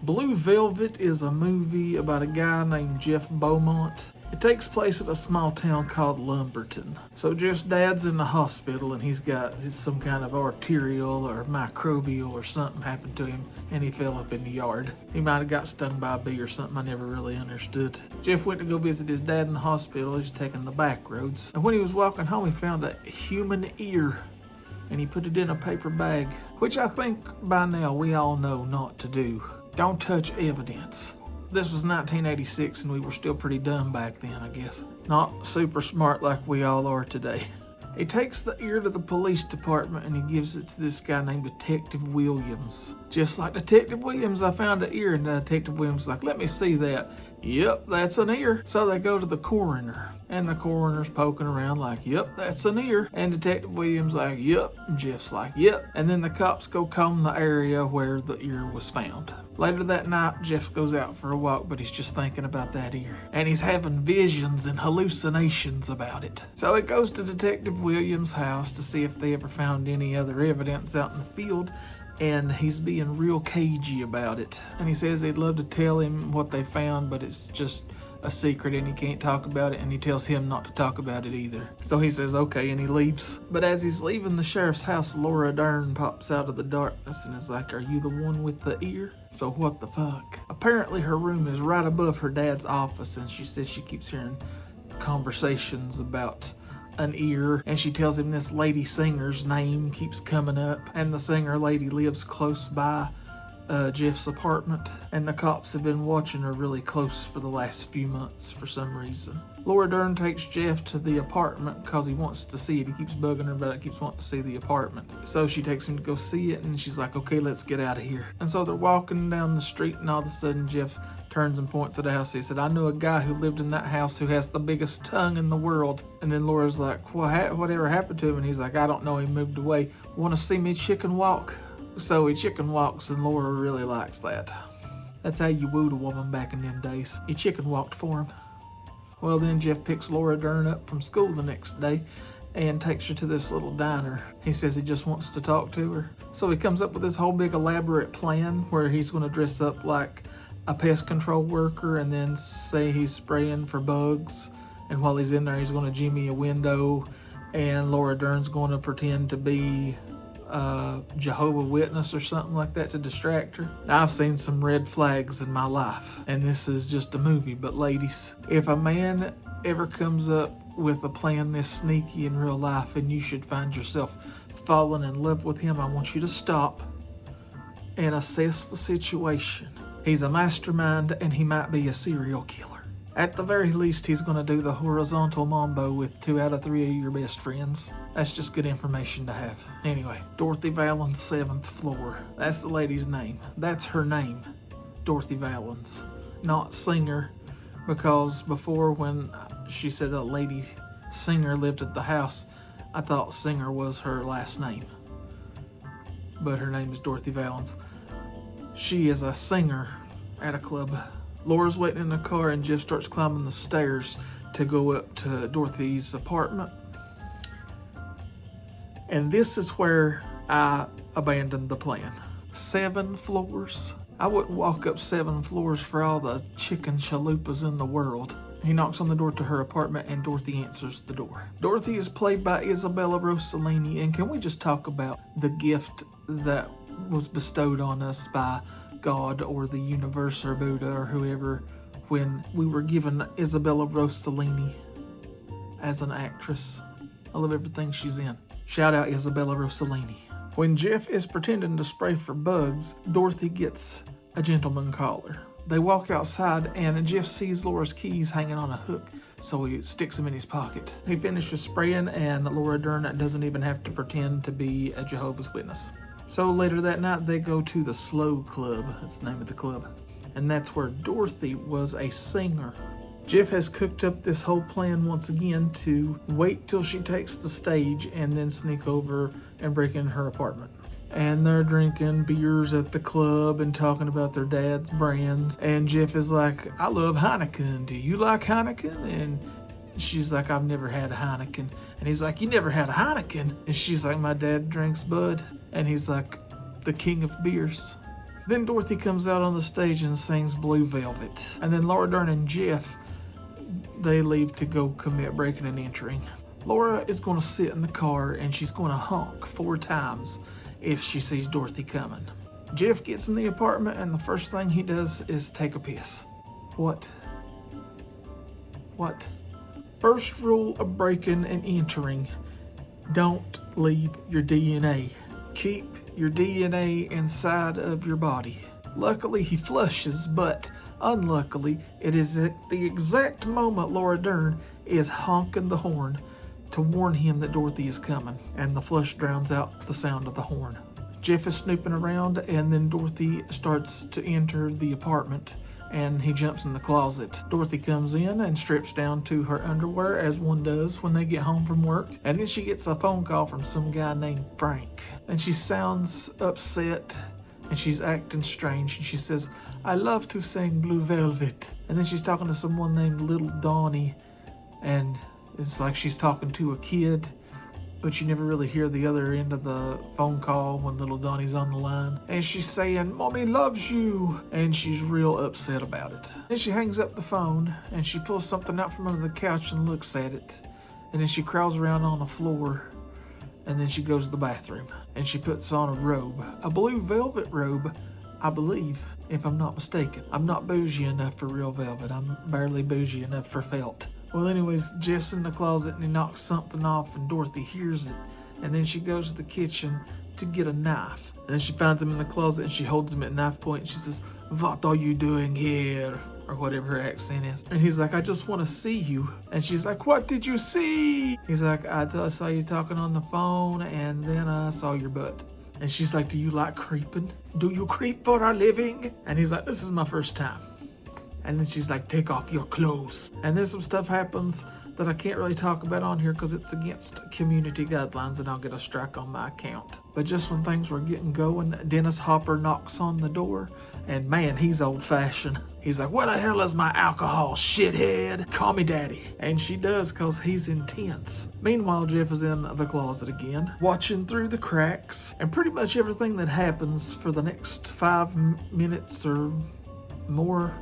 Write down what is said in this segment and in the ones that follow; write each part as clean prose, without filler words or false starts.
Blue Velvet is a movie about a guy named Jeff Beaumont. It takes place in a small town called Lumberton. So Jeff's dad's in the hospital and he's got some kind of arterial or microbial or something happened to him and he fell up in the yard. He might have got stung by a bee or something, I never really understood. Jeff went to go visit his dad in the hospital. He's taking the back roads. And when he was walking home, he found a human ear and he put it in a paper bag, which I think by now we all know not to do. Don't touch evidence. This was 1986 and we were still pretty dumb back then, I guess. Not super smart like we all are today. He takes the ear to the police department and he gives it to this guy named Detective Williams. Just like Detective Williams, I found an ear, and Detective Williams is like, let me see that. Yep, that's an ear. So they go to the coroner, and the coroner's poking around like, yep, that's an ear. And Detective Williams like, yep. And Jeff's like, yep. And then the cops go comb the area where the ear was found. Later that night, Jeff goes out for a walk, but he's just thinking about that ear. And he's having visions and hallucinations about it. So he goes to Detective Williams' house to see if they ever found any other evidence out in the field, and he's being real cagey about it. And he says they'd love to tell him what they found, but it's just a secret and he can't talk about it, and he tells him not to talk about it either. So he says okay and he leaves. But as he's leaving the sheriff's house, Laura Dern pops out of the darkness and is like, are you the one with the ear? So what the fuck? Apparently her room is right above her dad's office, and she says she keeps hearing conversations about an ear, and she tells him this lady singer's name keeps coming up, and the singer lady lives close by Jeff's apartment, and the cops have been watching her really close for the last few months for some reason. Laura Dern takes Jeff to the apartment because he wants to see it. He keeps bugging her about it, keeps wanting to see the apartment. So she takes him to go see it, and she's like, okay, let's get out of here. And so they're walking down the street, and all of a sudden Jeff turns and points at the house. He said, I knew a guy who lived in that house who has the biggest tongue in the world. And then Laura's like, whatever happened to him? And he's like, I don't know, he moved away. Want to see me chicken walk? So he chicken walks, and Laura really likes that. That's how you wooed a woman back in them days. You chicken walked for him. Well, then Jeff picks Laura Dern up from school the next day and takes her to this little diner. He says he just wants to talk to her. So he comes up with this whole big elaborate plan where he's going to dress up like a pest control worker and then say he's spraying for bugs. And while he's in there, he's going to jimmy a window, and Laura Dern's going to pretend to be Jehovah's Witness or something like that to distract her. Now, I've seen some red flags in my life, and this is just a movie, but ladies, if a man ever comes up with a plan this sneaky in real life and you should find yourself falling in love with him, I want you to stop and assess the situation. He's a mastermind and he might be a serial killer. At the very least, he's going to do the horizontal mambo with 2 out of 3 of your best friends. That's just good information to have. Anyway, Dorothy Valens' 7th floor. That's the lady's name. That's her name, Dorothy Valens, not singer, because before when she said a lady singer lived at the house, I thought singer was her last name. But her name is Dorothy Valens. She is a singer at a club. Laura's waiting in the car, and Jeff starts climbing the stairs to go up to Dorothy's apartment. And this is where I abandoned the plan. 7 floors. I wouldn't walk up 7 floors for all the chicken chalupas in the world. He knocks on the door to her apartment, and Dorothy answers the door. Dorothy is played by Isabella Rossellini, and can we just talk about the gift that was bestowed on us by God or the universe or Buddha or whoever when we were given Isabella Rossellini as an actress. I love everything she's in. Shout out Isabella Rossellini. When Jeff is pretending to spray for bugs, Dorothy gets a gentleman caller. They walk outside, and Jeff sees Laura's keys hanging on a hook, so he sticks them in his pocket. He finishes spraying, and Laura Dern doesn't even have to pretend to be a Jehovah's Witness. So later that night, they go to the Slow Club. That's the name of the club. And that's where Dorothy was a singer. Jeff has cooked up this whole plan once again to wait till she takes the stage and then sneak over and break in her apartment. And they're drinking beers at the club and talking about their dad's brands. And Jeff is like, I love Heineken. Do you like Heineken? And she's like, I've never had a Heineken. And he's like, you never had a Heineken? And she's like, my dad drinks Bud. And he's like, the king of beers. Then Dorothy comes out on the stage and sings Blue Velvet. And then Laura Dern and Jeff, they leave to go commit breaking and entering. Laura is going to sit in the car and she's going to honk 4 times if she sees Dorothy coming. Jeff gets in the apartment and the first thing he does is take a piss. What? First rule of breaking and entering, don't leave your DNA. Keep your DNA inside of your body. Luckily he flushes, but unluckily it is at the exact moment Laura Dern is honking the horn to warn him that Dorothy is coming, and the flush drowns out the sound of the horn. Jeff is snooping around and then Dorothy starts to enter the apartment and he jumps in the closet. Dorothy comes in and strips down to her underwear, as one does when they get home from work. And then she gets a phone call from some guy named Frank. And she sounds upset and she's acting strange. And she says, "I love to sing Blue Velvet." And then she's talking to someone named Little Donnie. And it's like she's talking to a kid, but you never really hear the other end of the phone call when little Donnie's on the line. And she's saying, "Mommy loves you." And she's real upset about it. Then she hangs up the phone and she pulls something out from under the couch and looks at it. And then she crawls around on the floor. And then she goes to the bathroom and she puts on a robe, a blue velvet robe, I believe, if I'm not mistaken. I'm not bougie enough for real velvet. I'm barely bougie enough for felt. Well, anyways, Jeff's in the closet and he knocks something off and Dorothy hears it. And then she goes to the kitchen to get a knife. And then she finds him in the closet and she holds him at knife point and she says, "What are you doing here?" Or whatever her accent is. And he's like, "I just want to see you." And she's like, "What did you see?" He's like, I saw you talking on the phone and then I saw your butt." And she's like, "Do you like creeping? Do you creep for a living?" And he's like, "This is my first time." And then she's like, "Take off your clothes." And then some stuff happens that I can't really talk about on here because it's against community guidelines and I'll get a strike on my account. But just when things were getting going, Dennis Hopper knocks on the door and man, he's old-fashioned. He's like, "What the hell is my alcohol, shithead? Call me daddy." And she does because he's intense. Meanwhile, Jeff is in the closet again, watching through the cracks. And pretty much everything that happens for the next 5 minutes or more,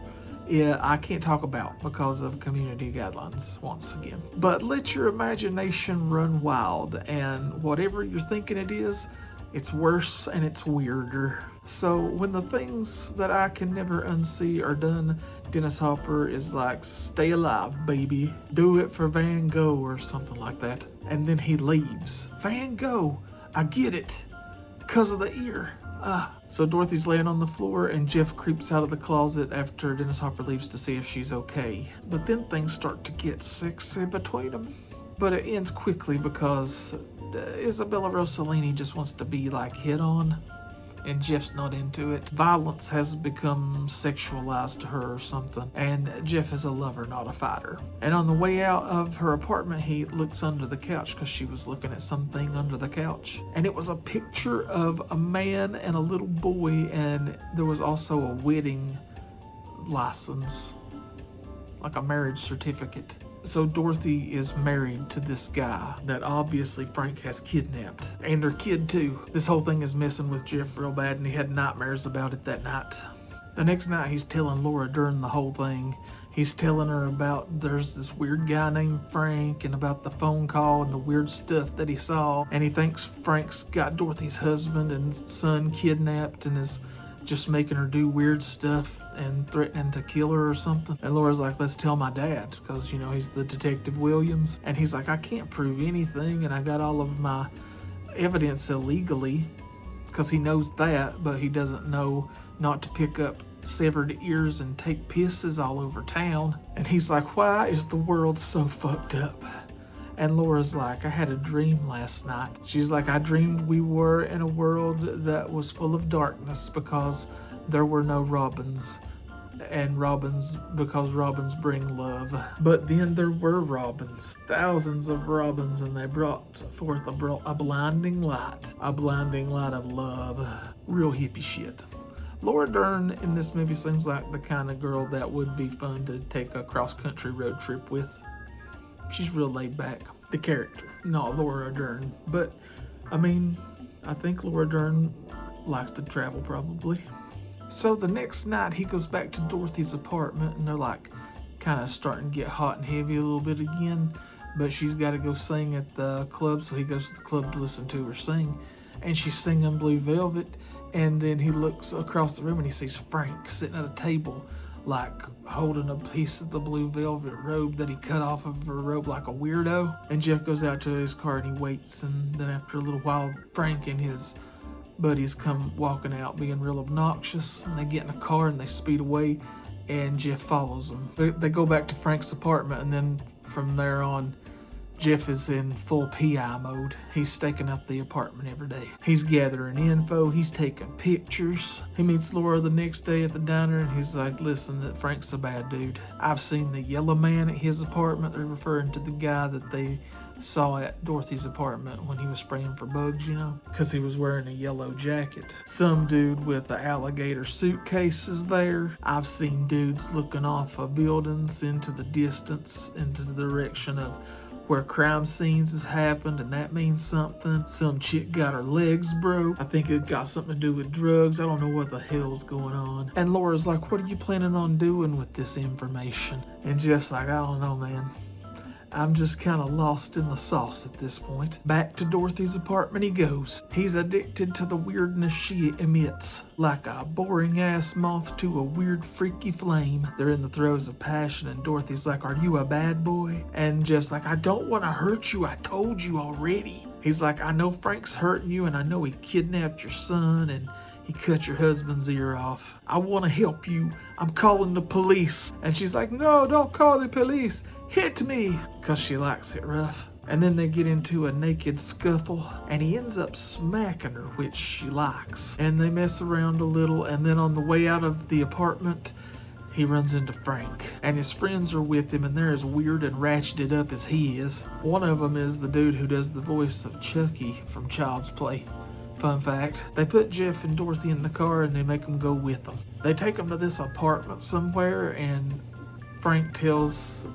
I can't talk about because of community guidelines once again. But let your imagination run wild, and whatever you're thinking it is, it's worse and it's weirder. So when the things that I can never unsee are done, Dennis Hopper is like, "Stay alive, baby. Do it for Van Gogh," or something like that. And then he leaves. Van Gogh, I get it. 'Cause of the ear. So Dorothy's laying on the floor and Jeff creeps out of the closet after Dennis Hopper leaves to see if she's okay. But then things start to get sexy between them. But it ends quickly because Isabella Rossellini just wants to be like hit on and Jeff's not into it. Violence has become sexualized to her or something, and Jeff is a lover, not a fighter. And on the way out of her apartment, he looks under the couch because she was looking at something under the couch. And it was a picture of a man and a little boy, and there was also a wedding license, like a marriage certificate. So Dorothy is married to this guy that obviously Frank has kidnapped. And her kid too. This whole thing is messing with Jeff real bad and he had nightmares about it that night. The next night he's telling Laura Dern the whole thing. He's telling her about there's this weird guy named Frank and about the phone call and the weird stuff that he saw. And he thinks Frank's got Dorothy's husband and son kidnapped and is just making her do weird stuff and threatening to kill her or something. And Laura's like, "Let's tell my dad," because, you know, he's the Detective Williams. And he's like, "I can't prove anything and I got all of my evidence illegally," because he knows that, but he doesn't know not to pick up severed ears and take pisses all over town. And he's like, "Why is the world so fucked up?" And Laura's like, "I had a dream last night." She's like, "I dreamed we were in a world that was full of darkness because there were no robins. And robins, because robins bring love. But then there were robins, thousands of robins, and they brought forth a blinding light of love." Real hippie shit. Laura Dern in this movie seems like the kind of girl that would be fun to take a cross-country road trip with. She's real laid back. The character, not Laura Dern. But, I mean, I think Laura Dern likes to travel probably. So the next night he goes back to Dorothy's apartment, and they're like kind of starting to get hot and heavy a little bit again, but she's got to go sing at the club, so he goes to the club to listen to her sing, and she's singing Blue Velvet, and then he looks across the room and he sees Frank sitting at a table, like holding a piece of the blue velvet robe that he cut off of her robe like a weirdo. And Jeff goes out to his car and he waits, and then after a little while, Frank and his buddies come walking out being real obnoxious, and they get in a car and they speed away, and Jeff follows them. They go back to Frank's apartment, and then from there on, Jeff is in full PI mode. He's staking out the apartment every day. He's gathering info. He's taking pictures. He meets Laura the next day at the diner, and he's like, listen, that Frank's a bad dude. I've seen the yellow man at his apartment. They're referring to the guy that they saw at Dorothy's apartment when he was spraying for bugs, you know, because he was wearing a yellow jacket. Some dude with an alligator suitcase is there. I've seen dudes looking off of buildings into the distance, into the direction of where crime scenes has happened, and that means something. Some chick got her legs broke. I think it got something to do with drugs. I don't know what the hell's going on. And Laura's like, what are you planning on doing with this information? And Jeff's like, I don't know, man. I'm just kind of lost in the sauce at this point. Back to Dorothy's apartment he goes. He's addicted to the weirdness she emits, like a boring ass moth to a weird freaky flame. They're in the throes of passion, and Dorothy's like, are you a bad boy? And Jeff's like, I don't want to hurt you, I told you already. He's like, I know Frank's hurting you, and I know he kidnapped your son, and he cut your husband's ear off. I want to help you. I'm calling the police. And she's like, no, don't call the police. Hit me. Because she likes it rough. And then they get into a naked scuffle, and he ends up smacking her, which she likes. And they mess around a little, and then on the way out of the apartment, he runs into Frank. And his friends are with him, and they're as weird and ratcheted up as he is. One of them is the dude who does the voice of Chucky from Child's Play. Fun fact, they put Jeff and Dorothy in the car and they make them go with them. They take them to this apartment somewhere, and Frank tells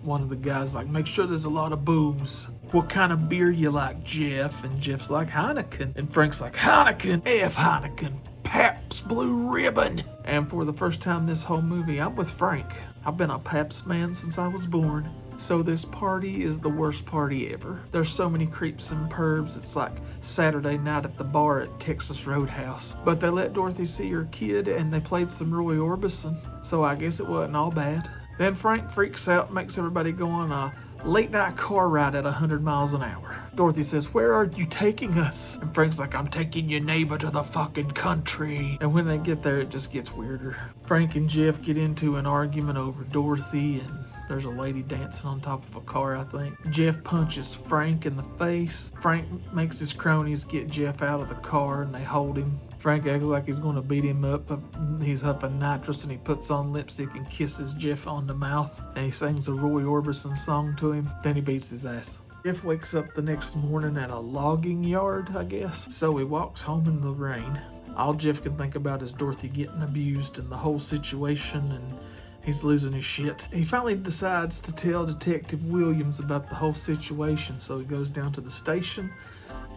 one of the guys, like, make sure there's a lot of booze. What kind of beer you like, Jeff? And Jeff's like, Heineken. And Frank's like, Heineken, F Heineken, Pabst Blue Ribbon. And for the first time this whole movie, I'm with Frank. I've been a Pabst man since I was born. So this party is the worst party ever. There's so many creeps and pervs, it's like Saturday night at the bar at Texas Roadhouse. But they let Dorothy see her kid, and they played some Roy Orbison, so I guess it wasn't all bad. Then Frank freaks out and makes everybody go on a late night car ride at 100 miles an hour. Dorothy says, where are you taking us? And Frank's like, I'm taking your neighbor to the fucking country. And when they get there, it just gets weirder. Frank and Jeff get into an argument over Dorothy, and there's a lady dancing on top of a car, I think. Jeff punches Frank in the face. Frank makes his cronies get Jeff out of the car, and they hold him. Frank acts like he's going to beat him up. He's huffing nitrous, and he puts on lipstick and kisses Jeff on the mouth. And he sings a Roy Orbison song to him. Then he beats his ass. Jeff wakes up the next morning at a logging yard, I guess. So he walks home in the rain. All Jeff can think about is Dorothy getting abused and the whole situation, and he's losing his shit. He finally decides to tell Detective Williams about the whole situation, so he goes down to the station,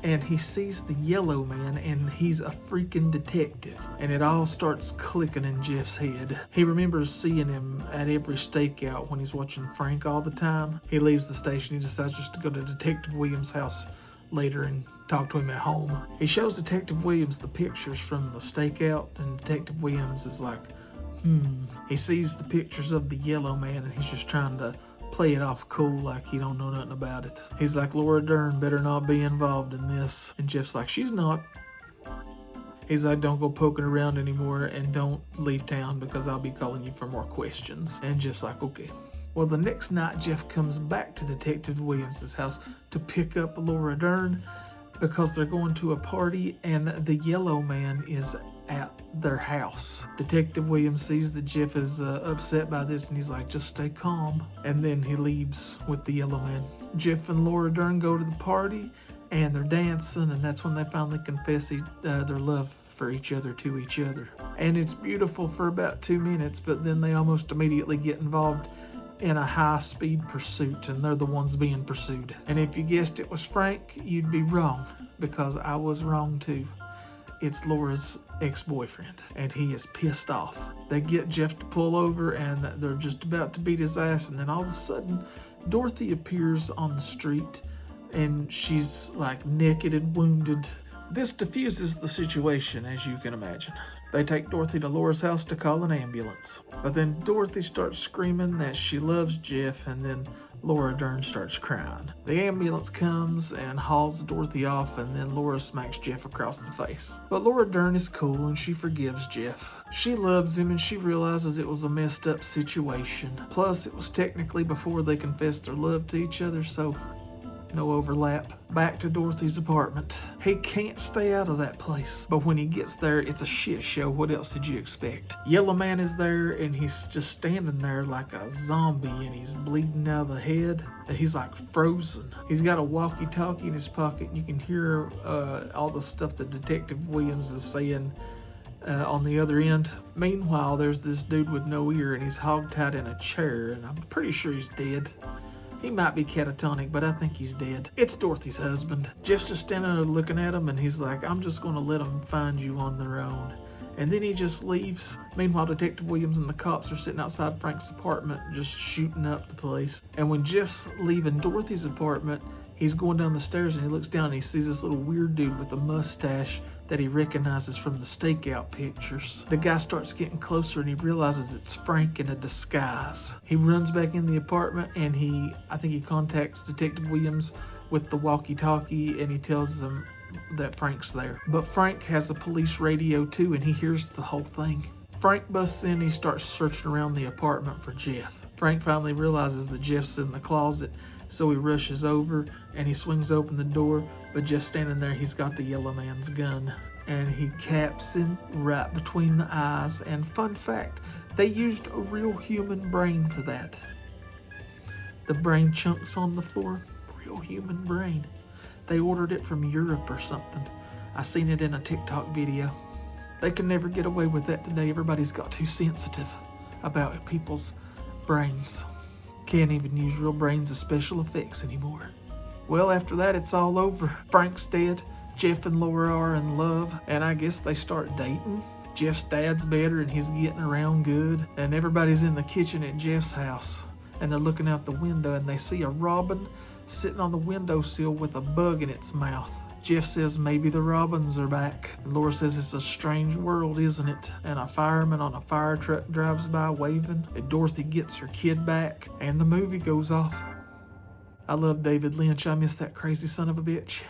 and he sees the yellow man, and he's a freaking detective. And it all starts clicking in Jeff's head. He remembers seeing him at every stakeout when he's watching Frank all the time. He leaves the station. He decides just to go to Detective Williams' house later and talk to him at home. He shows Detective Williams the pictures from the stakeout, and Detective Williams is like, He sees the pictures of the yellow man, and he's just trying to play it off cool like he don't know nothing about it. He's like, Laura Dern better not be involved in this. And Jeff's like, she's not. He's like, don't go poking around anymore, and don't leave town because I'll be calling you for more questions. And Jeff's like, okay. Well, the next night, Jeff comes back to Detective Williams' house to pick up Laura Dern because they're going to a party, and the yellow man is at their house. Detective Williams sees that Jeff is upset by this, and he's like, just stay calm. And then he leaves with the yellow man. Jeff and Laura Dern go to the party, and they're dancing, and that's when they finally confess their love for each other to each other. And it's beautiful for about 2 minutes, but then they almost immediately get involved in a high-speed pursuit, and they're the ones being pursued. And if you guessed it was Frank, you'd be wrong, because I was wrong too. it's Laura's ex-boyfriend, and he is pissed off. They get Jeff to pull over, and they're just about to beat his ass, and then all of a sudden, Dorothy appears on the street, and she's like naked and wounded. This diffuses the situation, as you can imagine. They take Dorothy to Laura's house to call an ambulance. But then Dorothy starts screaming that she loves Jeff, and then Laura Dern starts crying. The ambulance comes and hauls Dorothy off, and then Laura smacks Jeff across the face. But Laura Dern is cool and she forgives Jeff. She loves him and she realizes it was a messed up situation. Plus, it was technically before they confessed their love to each other, so no overlap. Back to Dorothy's apartment. He can't stay out of that place. But when he gets there, it's a shit show. What else did you expect? Yellow Man is there, and he's just standing there like a zombie, and he's bleeding out of the head. And he's like frozen. He's got a walkie-talkie in his pocket, and you can hear all the stuff that Detective Williams is saying on the other end. Meanwhile, there's this dude with no ear, and he's hogtied in a chair, and I'm pretty sure he's dead. He might be catatonic, but I think he's dead. It's Dorothy's husband. Jeff's just standing there looking at him, and he's like, I'm just going to let them find you on their own. And then he just leaves. Meanwhile, Detective Williams and the cops are sitting outside Frank's apartment just shooting up the place. And when Jeff's leaving Dorothy's apartment, he's going down the stairs and he looks down and he sees this little weird dude with a mustache that he recognizes from the stakeout pictures. The guy starts getting closer and he realizes it's Frank in a disguise. He runs back in the apartment and I think he contacts Detective Williams with the walkie-talkie and he tells them that Frank's there. But Frank has a police radio too and he hears the whole thing. Frank busts in and he starts searching around the apartment for Jeff. Frank finally realizes that Jeff's in the closet, so he rushes over and he swings open the door, but Jeff's standing there, he's got the Yellow Man's gun. And he caps him right between the eyes. And fun fact, they used a real human brain for that. The brain chunks on the floor, real human brain. They ordered it from Europe or something. I seen it in a TikTok video. They can never get away with that today. Everybody's got too sensitive about people's brains. Can't even use real brains as special effects anymore. Well, after that, it's all over. Frank's dead. Jeff and Laura are in love, and I guess they start dating. Jeff's dad's better, and he's getting around good. And everybody's in the kitchen at Jeff's house, and they're looking out the window, and they see a robin sitting on the windowsill with a bug in its mouth. Jeff says maybe the robins are back. And Laura says it's a strange world, isn't it? And a fireman on a fire truck drives by waving, and Dorothy gets her kid back, and the movie goes off. I love David Lynch. I miss that crazy son of a bitch.